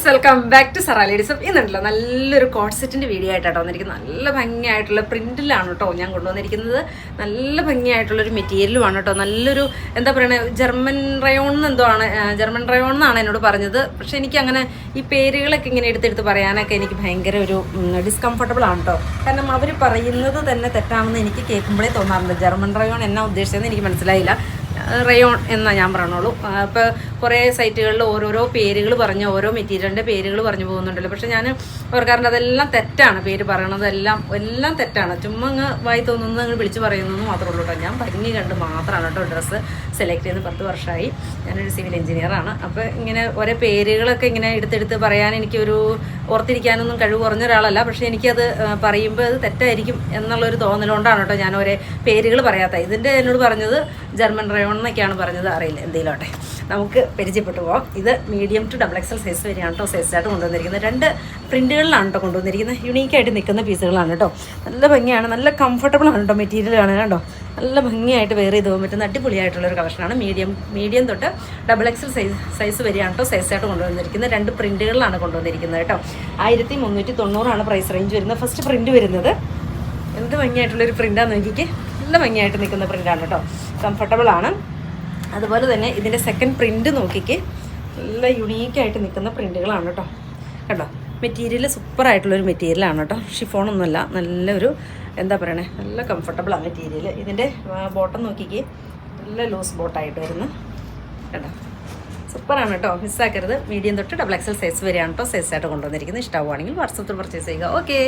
Friends, welcome back to Sara ladies. ഇന്നുണ്ടല്ലോ നല്ലൊരു coat സെറ്റിന്റെ വീഡിയോ ആയിട്ടാണ് വന്നിരിക്കുന്നത്. നല്ല ഭംഗിയായിട്ടുള്ള പ്രിന്റിലാണ് കേട്ടോ ഞാൻ കൊണ്ടുവന്നിരിക്കുന്നത്. നല്ല ഭംഗിയായിട്ടുള്ളൊരു മെറ്റീരിയലുമാണ് കേട്ടോ. നല്ലൊരു എന്താ പറയുക, ജർമ്മൻ റയോൺ എന്തോ ആണ്, ജർമ്മൻ റയോൺ എന്നാണ് എന്നോട് പറഞ്ഞത്. പക്ഷെ എനിക്ക് അങ്ങനെ ഈ പേരുകളൊക്കെ ഇങ്ങനെ എടുത്തെടുത്ത് പറയാനൊക്കെ എനിക്ക് ഭയങ്കര ഒരു ഡിസ്കംഫർട്ടബിൾ ആണ് കേട്ടോ. കാരണം അവർ പറയുന്നത് തന്നെ തെറ്റാണെന്ന് എനിക്ക് കേൾക്കുമ്പോഴേ തോന്നാറുണ്ട്. ജർമ്മൻ റയോൺ എന്നാ ഉദ്ദേശിച്ചതെന്ന് എനിക്ക് മനസ്സിലായില്ല. റയോൺ എന്നാ ഞാൻ പറഞ്ഞോളൂ. ഇപ്പോൾ കുറേ സൈറ്റുകളിൽ ഓരോരോ പേരുകൾ പറഞ്ഞ് ഓരോ മെറ്റീരിയലിൻ്റെ പേരുകൾ പറഞ്ഞു പോകുന്നുണ്ടല്ലോ. പക്ഷെ ഞാൻ ഓർക്കാറുണ്ട് അതെല്ലാം തെറ്റാണ്. പേര് പറയണതെല്ലാം തെറ്റാണ്. ചുമ്മാ അങ്ങ് വായി തോന്നുന്നത് അങ്ങ് വിളിച്ച് പറയുന്നതെന്ന് മാത്രമേ ഉള്ളൂ കേട്ടോ. ഞാൻ ഭംഗി കണ്ട് മാത്രമാണ് കേട്ടോ ഡ്രസ്സ് സെലക്ട് ചെയ്ത് 10 വർഷമായി. ഞാനൊരു സിവിൽ എഞ്ചിനീയറാണ്. അപ്പോൾ ഇങ്ങനെ ഓരോ പേരുകളൊക്കെ ഇങ്ങനെ എടുത്തെടുത്ത് പറയാൻ എനിക്കൊരു ഓർത്തിരിക്കാനൊന്നും കഴിവ് കുറഞ്ഞ ഒരാളല്ല. പക്ഷേ എനിക്കത് പറയുമ്പോൾ അത് തെറ്റായിരിക്കും എന്നുള്ളൊരു തോന്നലുകൊണ്ടാണ് കേട്ടോ ഞാൻ ഓരോ പേരുകൾ പറയാത്തത്. ഇതിൻ്റെ എന്നോട് പറഞ്ഞത് ജർമ്മൻ റയോൺ എന്നൊക്കെയാണ് പറഞ്ഞത്. അറിയില്ല, എന്തെങ്കിലുമാട്ടെ, നമുക്ക് പരിചയപ്പെട്ടു പോകാം. ഇത് മീഡിയം ടു XXL സൈസ് വരെയാണ് കേട്ടോ സൈസായിട്ട് കൊണ്ടുവന്നിരിക്കുന്നത്. 2 പ്രിൻറ്റുകളിലാണ് കേട്ടോ കൊണ്ടുവന്നിരിക്കുന്നത്. യുണീക്കായിട്ട് നിൽക്കുന്ന പീസുകളാണ് കേട്ടോ. നല്ല ഭംഗിയാണ്, നല്ല കംഫർട്ടബിൾ ആണ് കേട്ടോ മെറ്റീരിയലാണ് കേട്ടോ. നല്ല ഭംഗിയായിട്ട് വെയർ ചെയ്ത് പോകാൻ പറ്റുന്ന അടിപൊളിയായിട്ടുള്ളൊരു കളക്ഷനാണ്. മീഡിയം തൊട്ട് XXL സൈസ് വരെയാണ് കേട്ടോ സൈസായിട്ട് കൊണ്ടുവന്നിരിക്കുന്നത്. 2 പ്രിൻറ്റുകളിലാണ് കൊണ്ടുവന്നിരിക്കുന്നത് കേട്ടോ. 1390 പ്രൈസ് റേഞ്ച് വരുന്നത്. ഫസ്റ്റ് പ്രിൻറ്റ് വരുന്നത് എന്ത് ഭംഗിയായിട്ടുള്ളൊരു പ്രിൻ്റാന്ന് നോക്കിക്ക്. നല്ല ഭംഗിയായിട്ട് നിൽക്കുന്ന പ്രിൻ്റാണ് കേട്ടോ. കംഫർട്ടബിൾ ആണ്. അതുപോലെ തന്നെ ഇതിൻ്റെ സെക്കൻഡ് പ്രിൻറ്റ് നോക്കിക്ക്. നല്ല യുണീക്കായിട്ട് നിൽക്കുന്ന പ്രിൻറ്റുകളാണ് കേട്ടോ. കേട്ടോ, മെറ്റീരിയൽ സൂപ്പറായിട്ടുള്ളൊരു മെറ്റീരിയലാണ് കേട്ടോ. ഷിഫോണൊന്നുമല്ല, നല്ലൊരു എന്താ പറയണേ, നല്ല കംഫർട്ടബിളാണ് മെറ്റീരിയൽ. ഇതിൻ്റെ ബോട്ടം നോക്കിക്ക്, നല്ല ലൂസ് ബോട്ടായിട്ട് വരുന്നു കേട്ടോ. സൂപ്പറാണ് കേട്ടോ, മിസ്സാക്കരുത്. മീഡിയം തൊട്ട് XXL സൈസ് വരെയാണ് കേട്ടോ സൈസായിട്ട് കൊണ്ടുവന്നിരിക്കുന്നത്. ഇഷ്ടമാവുകയാണെങ്കിൽ വാട്സപ്പിൽ പർച്ചേസ് ചെയ്യുക. ഓക്കെ.